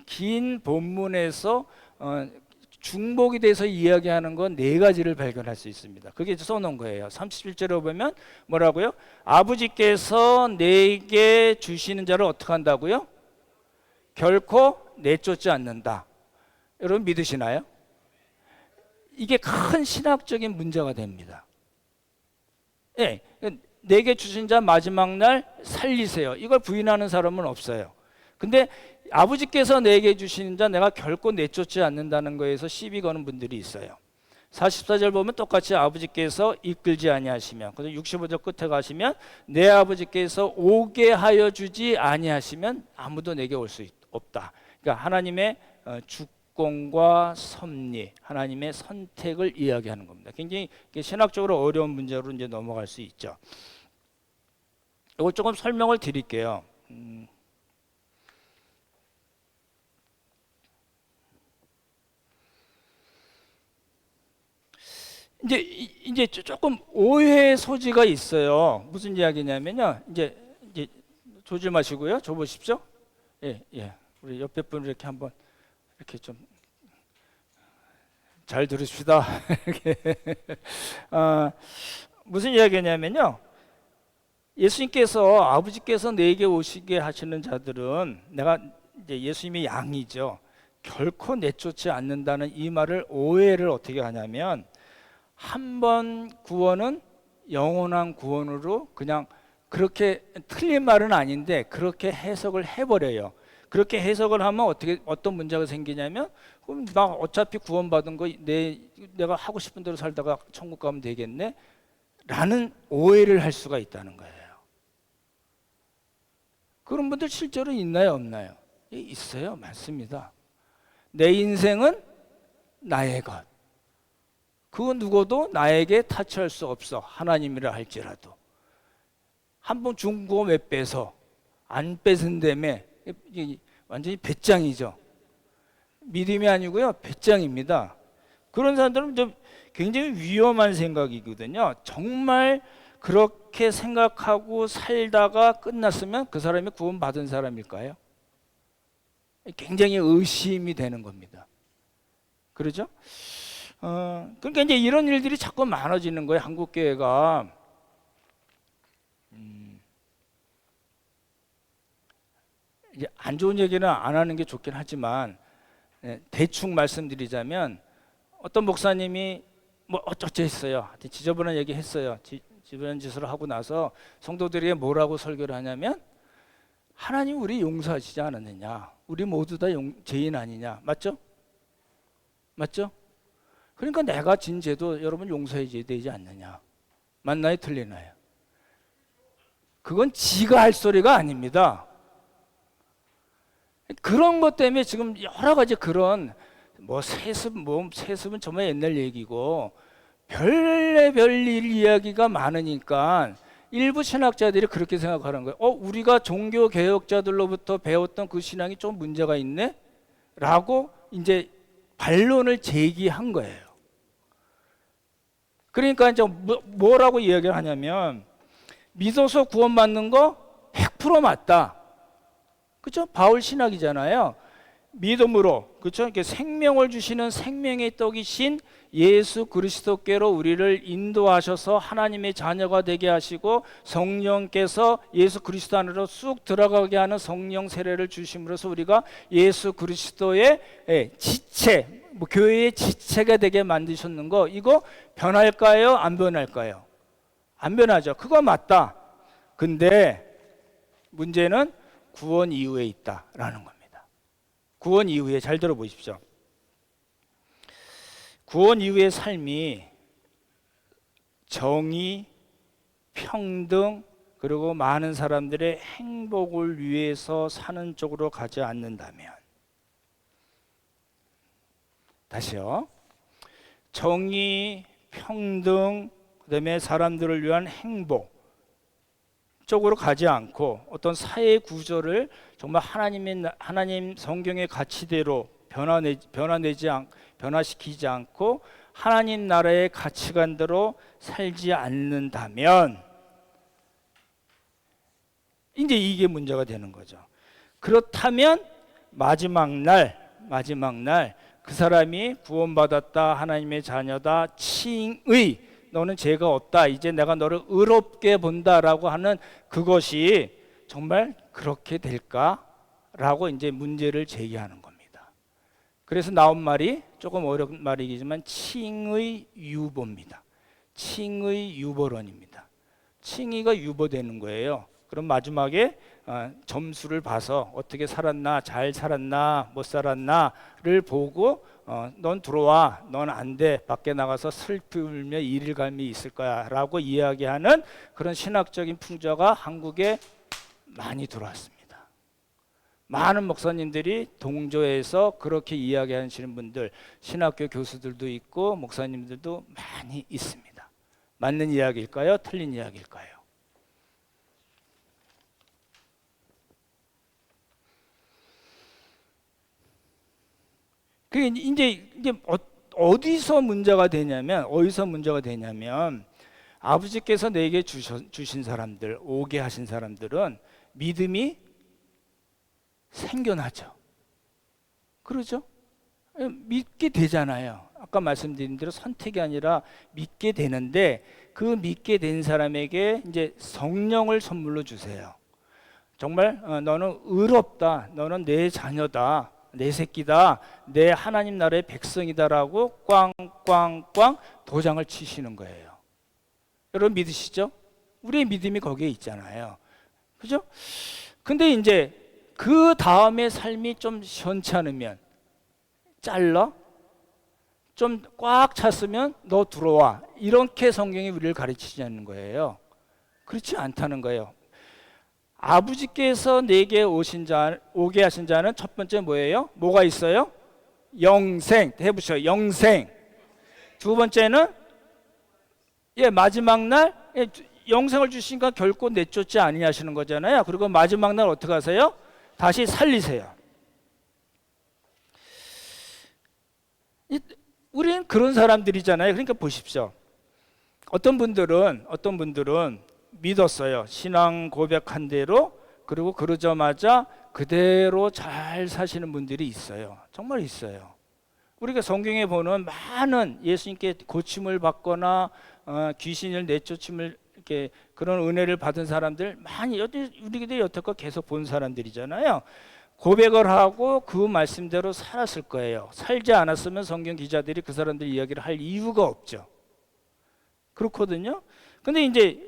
긴 본문에서 중복이 돼서 이야기하는 건 네 가지를 발견할 수 있습니다. 그게 써놓은 거예요. 37절에 보면 뭐라고요? 아버지께서 내게 주시는 자를 어떻게 한다고요? 결코 내쫓지 않는다. 여러분 믿으시나요? 이게 큰 신학적인 문제가 됩니다. 예, 내게 주신 자 마지막 날 살리세요. 이걸 부인하는 사람은 없어요. 근데 아버지께서 내게 주시는 자 내가 결코 내쫓지 않는다는 거에서 시비 거는 분들이 있어요. 44절 보면 똑같이 아버지께서 이끌지 아니하시면, 그래서 65절 끝에 가시면 내 아버지께서 오게 하여 주지 아니하시면 아무도 내게 올 수 없다. 그러니까 하나님의 주권과 섭리, 하나님의 선택을 이야기하는 겁니다. 굉장히 신학적으로 어려운 문제로 이제 넘어갈 수 있죠. 이걸 조금 설명을 드릴게요. 이제 조금 오해의 소지가 있어요. 무슨 이야기냐면요. 이제 조질 마시고요. 줘 보십시오. 예. 우리 옆에 분 이렇게 한번 이렇게 좀 잘 들으십시다. 무슨 이야기냐면요. 예수님께서 아버지께서 내게 오시게 하시는 자들은 내가 이제 예수님의 양이죠. 결코 내쫓지 않는다는 이 말을 오해를 어떻게 하냐면 한 번 구원은 영원한 구원으로 그냥 그렇게 틀린 말은 아닌데 그렇게 해석을 해버려요. 그렇게 해석을 하면 어떤 문제가 생기냐면 그럼 나 어차피 구원받은 거 내가 하고 싶은 대로 살다가 천국 가면 되겠네? 라는 오해를 할 수가 있다는 거예요. 그런 분들 실제로 있나요, 없나요? 있어요. 많습니다. 내 인생은 나의 것. 그건 누구도 나에게 타치할 수 없어. 하나님이라 할지라도. 한 번 준 거 왜 뺏어? 안 뺏은다며. 완전히 배짱이죠. 믿음이 아니고요, 배짱입니다. 그런 사람들은 좀 굉장히 위험한 생각이거든요. 정말 그렇게 생각하고 살다가 끝났으면 그 사람이 구원받은 사람일까요? 굉장히 의심이 되는 겁니다. 그렇죠? 그러니까 이제 이런 일들이 자꾸 많아지는 거예요. 한국 교회가. 이제 안 좋은 얘기는 안 하는 게 좋긴 하지만 대충 말씀드리자면 어떤 목사님이 뭐 어쩌고 했어요. 지저분한 얘기 했어요. 지저분한 짓을 하고 나서 성도들에게 뭐라고 설교를 하냐면 하나님 우리 용서하시지 않았느냐. 우리 모두 다 죄인 아니냐. 맞죠? 맞죠? 그러니까 내가 진 죄도 여러분 용서해 줘야 되지 않느냐. 맞나요? 틀리나요? 그건 지가 할 소리가 아닙니다. 그런 것 때문에 지금 여러 가지 그런 세습은 정말 옛날 얘기고 별일 이야기가 많으니까 일부 신학자들이 그렇게 생각하는 거예요. 우리가 종교 개혁자들로부터 배웠던 그 신앙이 좀 문제가 있네? 라고 이제 반론을 제기한 거예요. 그러니까 이제 뭐라고 이야기를 하냐면 믿어서 구원받는 거 100% 맞다. 그렇죠? 바울 신학이잖아요. 믿음으로, 그렇죠? 이렇게 생명을 주시는 생명의 떡이신 예수 그리스도께로 우리를 인도하셔서 하나님의 자녀가 되게 하시고 성령께서 예수 그리스도 안으로 쑥 들어가게 하는 성령 세례를 주심으로써 우리가 예수 그리스도의 지체, 교회의 지체가 되게 만드셨는 거, 이거 변할까요? 안 변할까요? 안 변하죠. 그거 맞다. 근데 문제는 구원 이후에 있다라는 겁니다. 구원 이후에 잘 들어보십시오. 구원 이후의 삶이 정의, 평등, 그리고 많은 사람들의 행복을 위해서 사는 쪽으로 가지 않는다면, 다시요. 정의, 평등, 그다음에 사람들을 위한 행복 쪽으로 가지 않고 어떤 사회 구조를 정말 하나님 성경의 가치대로 변화시키지 않고 하나님 나라의 가치관대로 살지 않는다면 이제 이게 문제가 되는 거죠. 그렇다면 마지막 날 그 사람이 구원받았다, 하나님의 자녀다, 칭의, 너는 죄가 없다, 이제 내가 너를 의롭게 본다라고 하는 그것이 정말 그렇게 될까라고 이제 문제를 제기하는 겁니다. 그래서 나온 말이 조금 어려운 말이지만 칭의 유보입니다. 칭의 유보론입니다. 칭의가 유보되는 거예요. 그럼 마지막에 점수를 봐서 어떻게 살았나, 잘 살았나, 못 살았나를 보고 넌 들어와, 넌 안 돼, 밖에 나가서 슬피 울며 이를 갈미 있을 거야 라고 이야기하는 그런 신학적인 풍조가 한국에 많이 들어왔습니다. 많은 목사님들이 동조해서 그렇게 이야기하시는 분들, 신학교 교수들도 있고 목사님들도 많이 있습니다. 맞는 이야기일까요? 틀린 이야기일까요? 그게 이제 어디서 문제가 되냐면 아버지께서 내게 주신 사람들, 오게 하신 사람들은 믿음이 생겨나죠. 그러죠? 믿게 되잖아요. 아까 말씀드린 대로 선택이 아니라 믿게 되는데, 그 믿게 된 사람에게 이제 성령을 선물로 주세요. 정말 너는 의롭다, 너는 내 자녀다, 내 새끼다, 내 하나님 나라의 백성이다라고 꽝꽝꽝 도장을 치시는 거예요. 여러분 믿으시죠? 우리의 믿음이 거기에 있잖아요. 그죠? 근데 이제 그 다음에 삶이 좀 시원치 않으면 잘라? 좀 꽉 찼으면 너 들어와. 이렇게 성경이 우리를 가르치지 않는 거예요. 그렇지 않다는 거예요. 아버지께서 내게 오게 하신 자는 첫 번째 뭐예요? 뭐가 있어요? 영생. 해보시죠. 영생. 두 번째는 마지막 날 영생을 주시니까 결코 내쫓지 아니하시는 거잖아요. 그리고 마지막 날 어떻게 하세요? 다시 살리세요. 우리는 그런 사람들이잖아요. 그러니까 보십시오. 어떤 분들은 믿었어요. 신앙 고백한 대로. 그리고 그러자마자 그대로 잘 사시는 분들이 있어요. 정말 있어요. 우리가 성경에 보는 많은 예수님께 고침을 받거나 귀신을 내쫓음을 이렇게 그런 은혜를 받은 사람들 많이 우리들이 여태껏 계속 본 사람들이잖아요. 고백을 하고 그 말씀대로 살았을 거예요. 살지 않았으면 성경 기자들이 그 사람들 이야기를 할 이유가 없죠. 그렇거든요. 근데 이제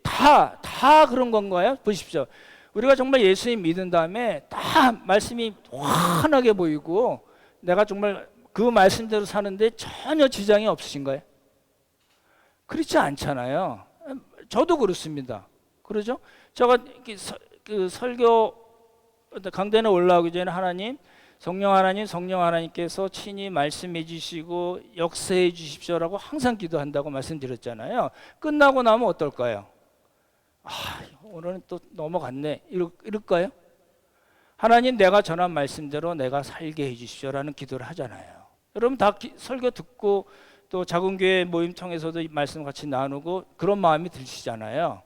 다 그런 건가요? 보십시오. 우리가 정말 예수님 믿은 다음에 다 말씀이 환하게 보이고 내가 정말 그 말씀대로 사는데 전혀 지장이 없으신가요? 그렇지 않잖아요. 저도 그렇습니다. 그러죠? 제가 그 설교 강단에 올라오기 전에 성령 하나님께서 친히 말씀해 주시고 역사해 주십시오라고 항상 기도한다고 말씀드렸잖아요. 끝나고 나면 어떨까요? 오늘은 또 넘어갔네. 이럴까요? 하나님, 내가 전한 말씀대로 내가 살게 해 주십시오라는 기도를 하잖아요. 여러분 다 설교 듣고 또 작은 교회 모임 통해서도 이 말씀 같이 나누고 그런 마음이 드시잖아요.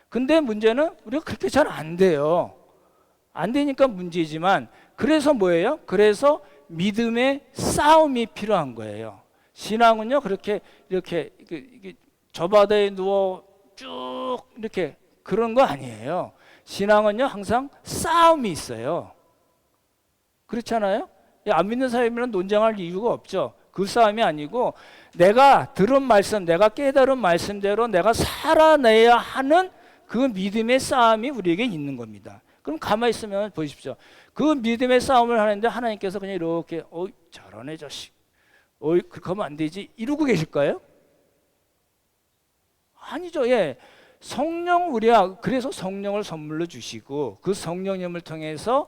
근데 문제는 우리가 그렇게 잘 안 돼요. 안 되니까 문제지만, 그래서 뭐예요? 그래서 믿음의 싸움이 필요한 거예요. 신앙은요, 그렇게 이렇게 저 바다에 누워 쭉 이렇게 그런 거 아니에요. 신앙은요, 항상 싸움이 있어요. 그렇잖아요? 안 믿는 사람이랑 논쟁할 이유가 없죠. 그 싸움이 아니고 내가 들은 말씀, 내가 깨달은 말씀대로 내가 살아내야 하는 그 믿음의 싸움이 우리에게 있는 겁니다. 그럼 가만히 있으면 보십시오. 그 믿음의 싸움을 하는데 하나님께서 그냥 이렇게 저러네 자식, 그렇게 하면 안 되지 이러고 계실까요? 아니죠. 그래서 성령을 선물로 주시고 그 성령님을 통해서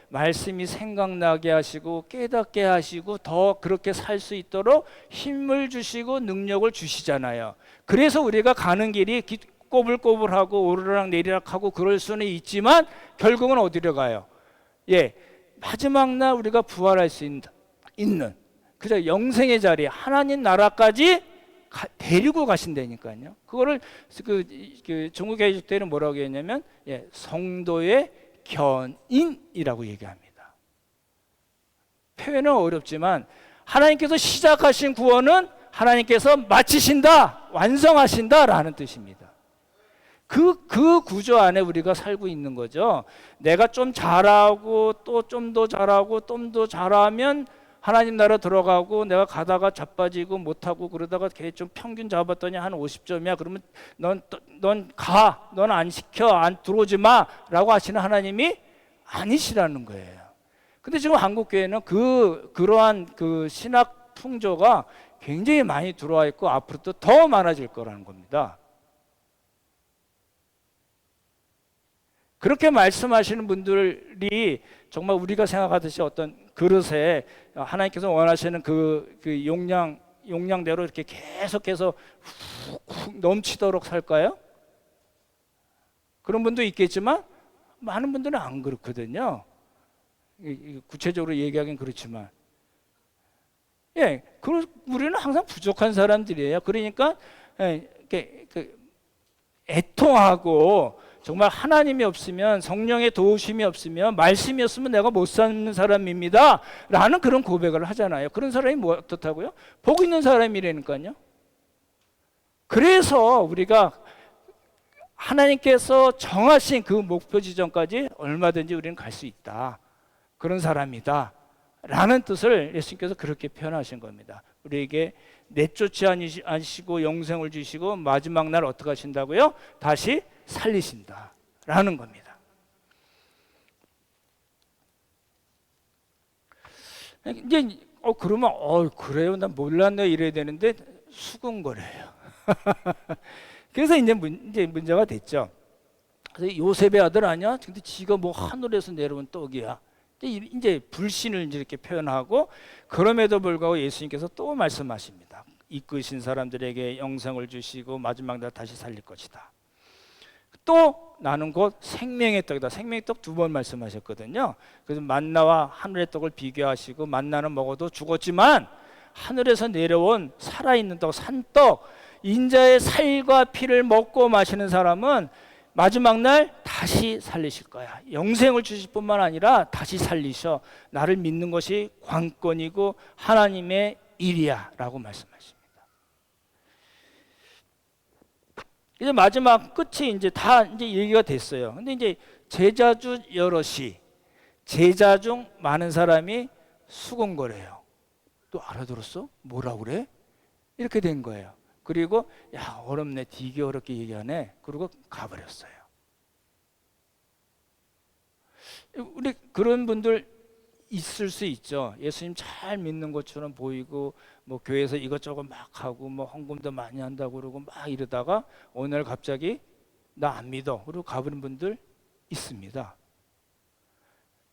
말씀이 생각나게 하시고 깨닫게 하시고 더 그렇게 살 수 있도록 힘을 주시고 능력을 주시잖아요. 그래서 우리가 가는 길이 꼬불꼬불하고 오르락 내리락하고 그럴 수는 있지만 결국은 어디로 가요? 마지막 날 우리가 부활할 수 있는 그저 영생의 자리, 하나님 나라까지 데리고 가신다니까요. 그거를 그 중국의 해석 때는 뭐라고 했냐면 성도의 견인이라고 얘기합니다. 표현은 어렵지만 하나님께서 시작하신 구원은 하나님께서 마치신다, 완성하신다라는 뜻입니다. 그 구조 안에 우리가 살고 있는 거죠. 내가 좀 잘하고 또 좀 더 잘하고 좀 더 잘하면 하나님 나라 들어가고, 내가 가다가 자빠지고 못하고 그러다가 걔 좀 평균 잡았더니 한 50점이야. 그러면 넌 안 시켜, 안 들어오지 마라고 하시는 하나님이 아니시라는 거예요. 근데 지금 한국 교회는 그러한 그 신학 풍조가 굉장히 많이 들어와 있고 앞으로 또 더 많아질 거라는 겁니다. 그렇게 말씀하시는 분들이 정말 우리가 생각하듯이 어떤 그릇에 하나님께서 원하시는 그 용량대로 이렇게 계속해서 훅 넘치도록 살까요? 그런 분도 있겠지만 많은 분들은 안 그렇거든요. 구체적으로 얘기하긴 그렇지만 우리는 항상 부족한 사람들이에요. 그러니까 애통하고 정말 하나님이 없으면, 성령의 도우심이 없으면, 말씀이 없으면 내가 못 사는 사람입니다 라는 그런 고백을 하잖아요. 그런 사람이 뭐 어떻다고요? 복 있는 사람이라니까요. 그래서 우리가 하나님께서 정하신 그 목표 지점까지 얼마든지 우리는 갈 수 있다, 그런 사람이다 라는 뜻을 예수님께서 그렇게 표현하신 겁니다. 우리에게 내쫓지 않으시고 영생을 주시고 마지막 날 어떻게 하신다고요? 다시 살리신다 라는 겁니다. 이제 그러면 그래요? 난 몰랐네 이래야 되는데 수군거려요. 그래서 이제 문제가 됐죠. 그래서 요셉의 아들 아니야? 근데 지가 뭐 하늘에서 내려온 떡이야. 이제 불신을 이렇게 표현하고, 그럼에도 불구하고 예수님께서 또 말씀하십니다. 이끄신 사람들에게 영생을 주시고 마지막 날 다시 살릴 것이다. 또 나는 곧 생명의 떡이다. 생명의 떡 2번 말씀하셨거든요. 그래서 만나와 하늘의 떡을 비교하시고, 만나는 먹어도 죽었지만 하늘에서 내려온 살아있는 떡, 산떡, 인자의 살과 피를 먹고 마시는 사람은 마지막 날 다시 살리실 거야. 영생을 주실 뿐만 아니라 다시 살리셔. 나를 믿는 것이 관건이고 하나님의 일이야 라고 말씀하십니다. 이제 마지막 끝이 이제 다 이제 얘기가 됐어요. 근데 이제 제자 중 여럿이, 제자 중 많은 사람이 수군거려요. 또 알아들었어? 뭐라 그래? 이렇게 된 거예요. 그리고 야, 어렵네, 되게 어렵게 얘기하네. 그리고 가버렸어요. 우리 그런 분들 있을 수 있죠. 예수님 잘 믿는 것처럼 보이고 뭐 교회에서 이것저것 막 하고 뭐 헌금도 많이 한다고 그러고 막 이러다가 어느 날 갑자기 나 안 믿어 그리고 가버린 분들 있습니다.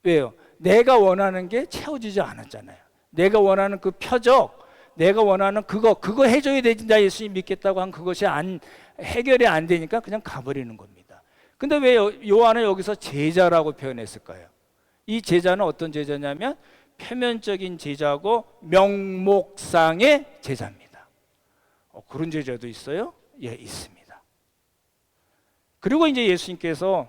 왜요? 내가 원하는 게 채워지지 않았잖아요. 내가 원하는 그 표적, 내가 원하는 그거 해줘야 되지, 나 예수님 믿겠다고 한 그것이 해결이 안 되니까 그냥 가버리는 겁니다. 근데 왜 요한은 여기서 제자라고 표현했을까요? 이 제자는 어떤 제자냐면 표면적인 제자고 명목상의 제자입니다. 그런 제자도 있어요? 예, 있습니다. 그리고 이제 예수님께서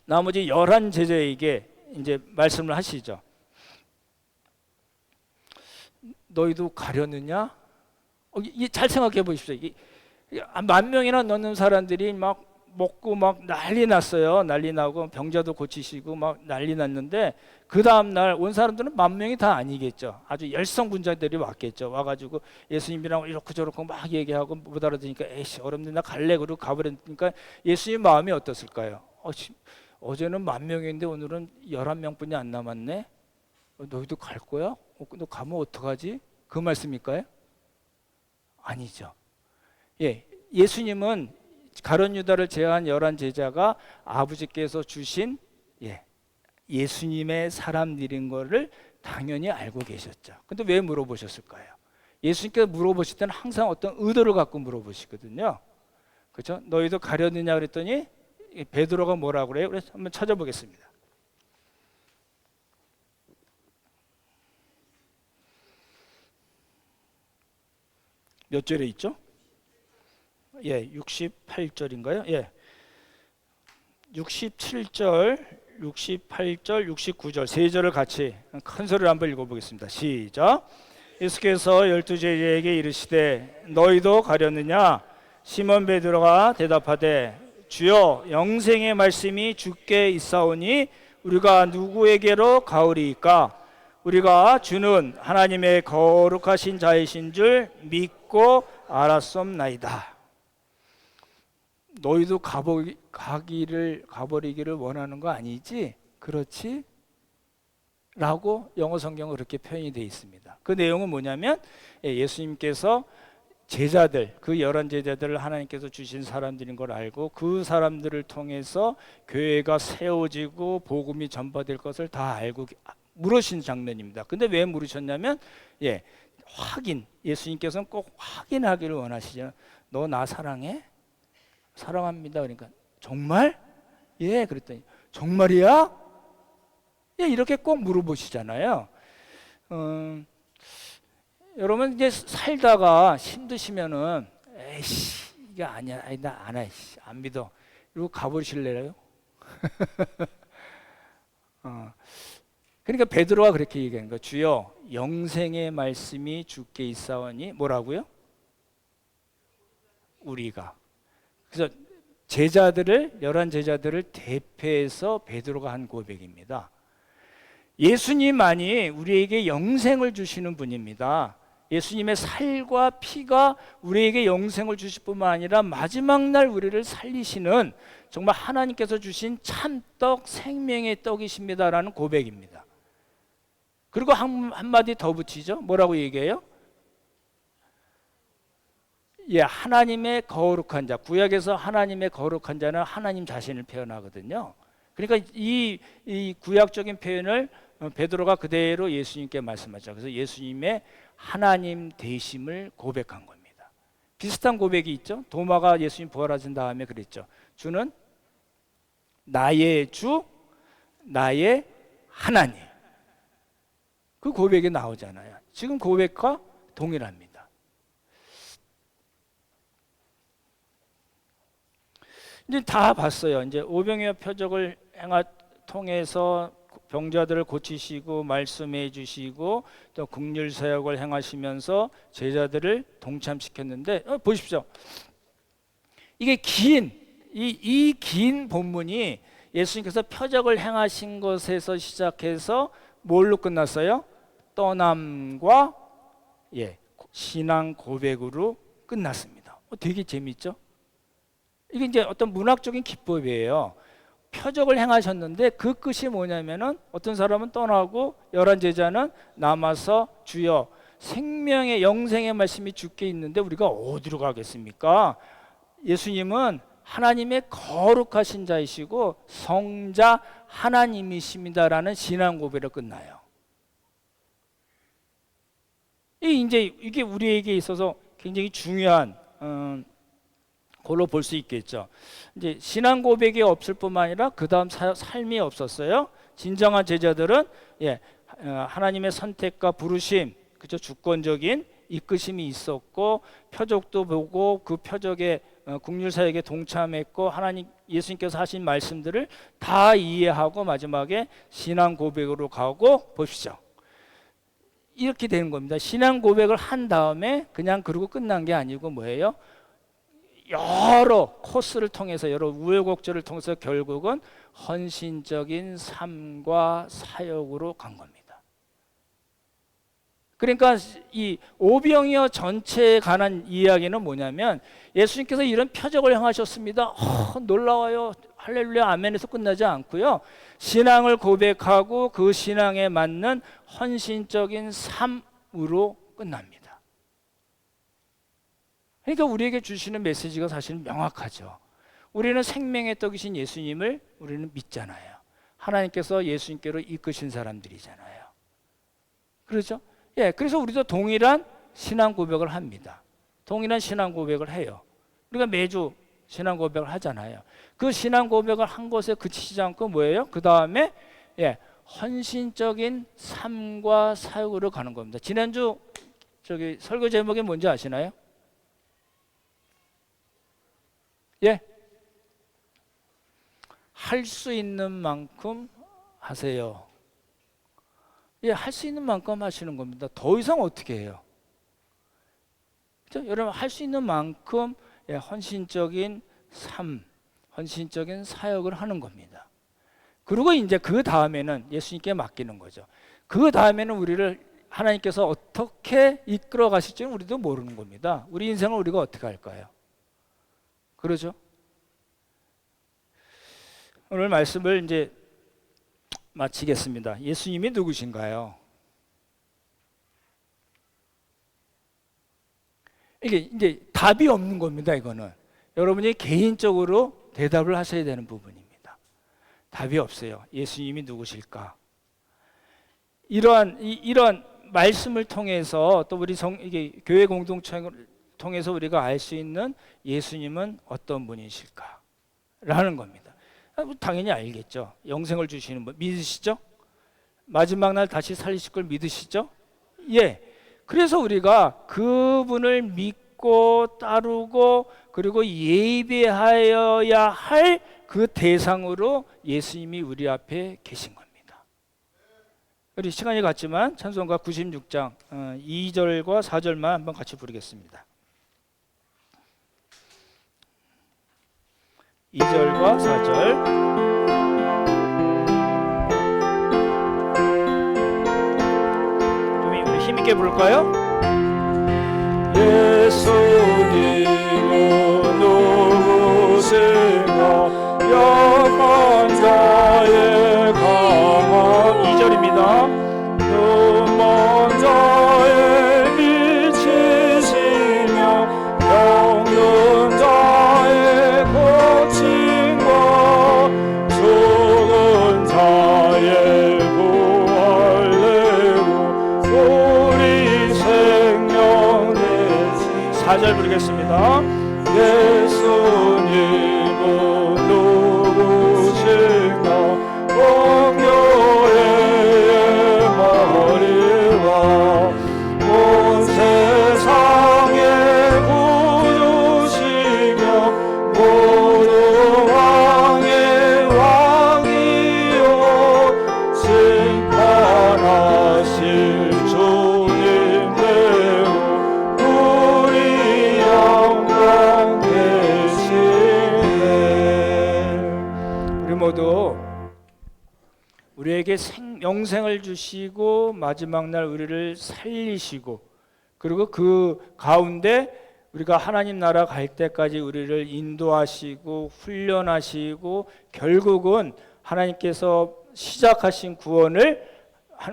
나머지 11제자에게 이제 말씀을 하시죠. 너희도 가려느냐? 잘 생각해 보십시오. 10,000명이나 넘는 사람들이 막 먹고 막 난리 났어요. 난리 나고 병자도 고치시고 막 난리 났는데, 그 다음날 온 사람들은 10,000명이 다 아니겠죠. 아주 열성군자들이 왔겠죠. 와가지고 예수님이랑 이렇게 저렇게 막 얘기하고 못 알아듣으니까 에이씨 어렵네, 나 갈래. 그러고 가버리니까 예수님 마음이 어떻을까요? 어제는 10,000명인데 오늘은 11명뿐이 안 남았네. 너희도 갈 거야? 너 가면 어떡하지? 그 말씀일까요? 아니죠. 예, 예수님은 가룟 유다를 제외한 11제자가 아버지께서 주신 예수님의 사람들인 거를 당연히 알고 계셨죠. 근데 왜 물어보셨을까요? 예수님께서 물어보실 때는 항상 어떤 의도를 갖고 물어보시거든요. 그렇죠? 너희도 가려느냐 그랬더니 베드로가 뭐라고 그래요? 그래서 한번 찾아보겠습니다. 몇 절에 있죠? 예, 68절인가요? 예. 67절, 68절, 69절 세 절을 같이 큰 소리로 한번 읽어보겠습니다. 시작. 예수께서 12제자에게 이르시되 너희도 가려느냐? 시몬 베드로가 대답하되 주여, 영생의 말씀이 주께 있사오니 우리가 누구에게로 가오리이까? 우리가 주는 하나님의 거룩하신 자이신 줄 믿고 알았옵나이다. 너희도 가버리기를 원하는 거 아니지? 그렇지? 라고 영어 성경은 그렇게 표현이 되어 있습니다. 그 내용은 뭐냐면 예수님께서 제자들, 그 11제자들을 하나님께서 주신 사람들인 걸 알고 그 사람들을 통해서 교회가 세워지고 복음이 전파될 것을 다 알고 물으신 장면입니다. 근데 왜 물으셨냐면 예수님께서는 꼭 확인하기를 원하시죠. 너 나 사랑해? 사랑합니다. 그러니까 정말? 예, 그랬더니 정말이야? 예, 이렇게 꼭 물어보시잖아요. 여러분 이제 살다가 힘드시면은 에이씨 이게 아니야, 나 안 해, 안 믿어. 그리고 가보실래요? 그러니까 베드로가 그렇게 얘기하는 거예요. 주여 영생의 말씀이 주께 있사오니 뭐라고요? 우리가. 그래서 제자들을 11제자들을 대표해서 베드로가 한 고백입니다. 예수님만이 우리에게 영생을 주시는 분입니다. 예수님의 살과 피가 우리에게 영생을 주실 뿐만 아니라 마지막 날 우리를 살리시는 정말 하나님께서 주신 참떡 생명의 떡이십니다라는 고백입니다. 그리고 한마디 더 붙이죠. 뭐라고 얘기해요? 예, 하나님의 거룩한 자. 구약에서 하나님의 거룩한 자는 하나님 자신을 표현하거든요. 그러니까 이 구약적인 표현을 베드로가 그대로 예수님께 말씀하죠. 그래서 예수님의 하나님 되심을 고백한 겁니다. 비슷한 고백이 있죠. 도마가 예수님 부활하신 다음에 그랬죠. 주는 나의 주, 나의 하나님. 그 고백이 나오잖아요. 지금 고백과 동일합니다. 이제 다 봤어요. 이제 오병이어 표적을 통해서 병자들을 고치시고 말씀해 주시고 또 긍휼 사역을 행하시면서 제자들을 동참시켰는데 보십시오. 이게 이 긴 본문이 예수님께서 표적을 행하신 것에서 시작해서 뭘로 끝났어요? 떠남과 신앙 고백으로 끝났습니다. 되게 재밌죠? 이게 이제 어떤 문학적인 기법이에요. 표적을 행하셨는데 그 끝이 뭐냐면은 어떤 사람은 떠나고 11제자는 남아서 주여 생명의 영생의 말씀이 주께 있는데 우리가 어디로 가겠습니까? 예수님은 하나님의 거룩하신 자이시고 성자 하나님이십니다라는 신앙 고백으로 끝나요. 이게 우리에게 있어서 굉장히 중요한 걸로 볼 수 있겠죠. 이제 신앙 고백이 없을 뿐만 아니라 그 다음 삶이 없었어요. 진정한 제자들은 하나님의 선택과 부르심, 그죠? 주권적인 이끄심이 있었고 표적도 보고 그 표적에 긍휼 사역에 동참했고 하나님 예수님께서 하신 말씀들을 다 이해하고 마지막에 신앙 고백으로 가고 보십시오. 이렇게 되는 겁니다. 신앙 고백을 한 다음에 그냥 그러고 끝난 게 아니고 뭐예요? 여러 코스를 통해서 여러 우여곡절을 통해서 결국은 헌신적인 삶과 사역으로 간 겁니다. 그러니까 이 오병이어 전체에 관한 이야기는 뭐냐면 예수님께서 이런 표적을 행하셨습니다. 놀라워요. 할렐루야 아멘에서 끝나지 않고요. 신앙을 고백하고 그 신앙에 맞는 헌신적인 삶으로 끝납니다. 그러니까 우리에게 주시는 메시지가 사실 명확하죠. 우리는 생명의 떡이신 예수님을 우리는 믿잖아요. 하나님께서 예수님께로 이끄신 사람들이잖아요. 그렇죠? 그래서 우리도 동일한 신앙 고백을 합니다. 동일한 신앙 고백을 해요. 우리가 매주 신앙 고백을 하잖아요. 그 신앙 고백을 한 것에 그치지 않고 뭐예요? 그 다음에 헌신적인 삶과 사역으로 가는 겁니다. 지난주 설교 제목이 뭔지 아시나요? 할 수 있는 만큼 하세요. 할 수 있는 만큼 하시는 겁니다. 더 이상 어떻게 해요? 그렇죠? 여러분 할 수 있는 만큼 헌신적인 삶, 헌신적인 사역을 하는 겁니다. 그리고 이제 그 다음에는 예수님께 맡기는 거죠. 그 다음에는 우리를 하나님께서 어떻게 이끌어 가실지는 우리도 모르는 겁니다. 우리 인생을 우리가 어떻게 할까요? 그러죠? 오늘 말씀을 이제 마치겠습니다. 예수님이 누구신가요? 이게 이제 답이 없는 겁니다. 이거는 여러분이 개인적으로 대답을 하셔야 되는 부분입니다. 답이 없어요. 예수님이 누구실까? 이런 말씀을 통해서 또 우리 이게 교회 공동체를 통해서 우리가 알 수 있는 예수님은 어떤 분이실까라는 겁니다. 당연히 알겠죠. 영생을 주시는 분 믿으시죠? 마지막 날 다시 살리실 걸 믿으시죠? 그래서 우리가 그분을 믿고 믿고 따르고 그리고 예배하여야 할 그 대상으로 예수님이 우리 앞에 계신 겁니다. 우리 시간이 갔지만 찬송가 96장 2절과 4절만 한번 같이 부르겠습니다. 2절과 4절 좀 힘있게 부를까요? 예수님은 누구신가 영원 자의 강함 2절입니다. 눈먼 자의 빛이시며 병든 자의 고침과 죽은 자의 부활내고 우리 생명 내시 4절 부르겠습니다. 예수님은 누구신가 공교회의 머리와 온 세상의 구주시며 모든 왕의 왕이요 심판하실 주님 되고 우리 영광 되시네. 우리 모두 우리에게 영생을 주시고 마지막 날 우리를 살리시고 그리고 그 가운데 우리가 하나님 나라 갈 때까지 우리를 인도하시고 훈련하시고 결국은 하나님께서 시작하신 구원을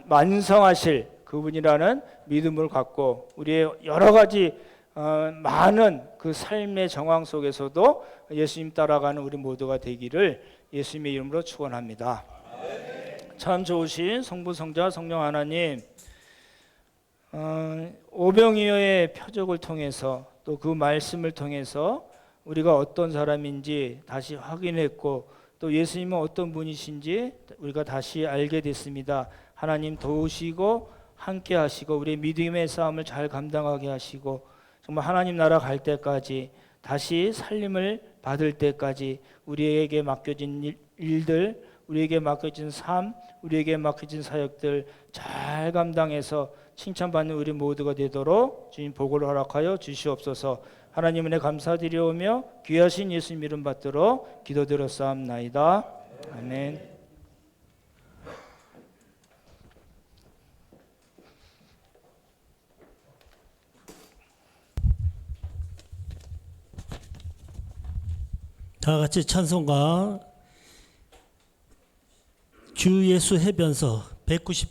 완성하실 그분이라는 믿음을 갖고 우리의 여러 가지 많은 그 삶의 정황 속에서도 예수님 따라가는 우리 모두가 되기를 예수님의 이름으로 축원합니다. 참 좋으신 성부 성자 성령 하나님, 오병이어의 표적을 통해서 또 그 말씀을 통해서 우리가 어떤 사람인지 다시 확인했고 또 예수님은 어떤 분이신지 우리가 다시 알게 됐습니다. 하나님 도우시고 함께 하시고 우리의 믿음의 싸움을 잘 감당하게 하시고 정말 하나님 나라 갈 때까지 다시 살림을 받을 때까지 우리에게 맡겨진 일들, 우리에게 맡겨진 삶, 우리에게 맡겨진 사역들 잘 감당해서 칭찬받는 우리 모두가 되도록 주님 복을 허락하여 주시옵소서. 하나님 은혜 감사드리오며 귀하신 예수님 이름 받도록 기도드렸사옵나이다. 아멘. 다 같이 찬송가 주 예수 해변서 190